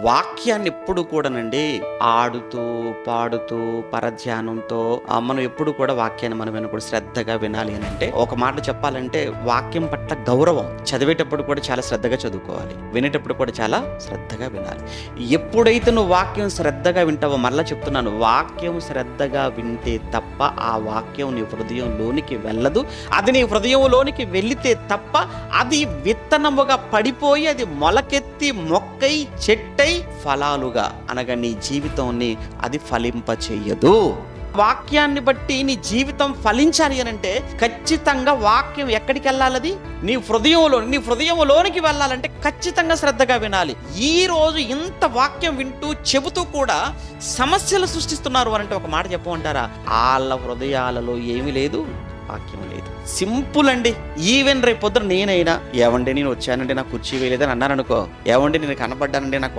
వాక్యాన్ని ఎప్పుడు కూడానండి ఆడుతూ, పాడుతూ, పరధ్యానంతో మనం ఎప్పుడు కూడా వాక్యాన్ని మనం వినకూడదు. శ్రద్ధగా వినాలి అనంటే, ఒక మాట చెప్పాలంటే వాక్యం పట్ల గౌరవం. చదివేటప్పుడు కూడా చాలా శ్రద్ధగా చదువుకోవాలి. వినేటప్పుడు కూడా చాలా శ్రద్ధగా వినాలి. ఎప్పుడైతే నువ్వు వాక్యం శ్రద్ధగా వింటావో, మరలా చెప్తున్నాను, వాక్యం శ్రద్ధగా వింటే తప్ప ఆ వాక్యం నీ హృదయంలోనికి వెళ్ళదు. అది నీ హృదయంలోనికి వెళితే తప్ప అది విత్తనముగా పడిపోయి అది మొలకెత్తి మొక్కై చెట్టై ఫలాలుగా అనగా నీ జీవితాన్ని అది ఫలింపచేయదు. వాక్యాన్ని బట్టి నీ జీవితం ఫలించాలి అనంటే ఖచ్చితంగా వాక్యం ఎక్కడికి వెళ్ళాలది నీ హృదయంలోనికి వెళ్ళాలంటే ఖచ్చితంగా శ్రద్ధగా వినాలి. ఈ రోజు ఇంత వాక్యం వింటూ చెబుతూ కూడా సమస్యలు సృష్టిస్తున్నారు అనంటే ఒక మాట చెప్పమంటారా? వాళ్ళ హృదయాలలో ఏమీ లేదు, వాక్యం లేదు. సింపుల్ అండి. ఈవెన్ రేపు పొద్దున నేనైనా, ఏవండి నేను వచ్చానండి నాకు కుర్చీ వేయలేదని అన్నారనుకో, ఏవండి నేను కనపడ్డానండి నాకు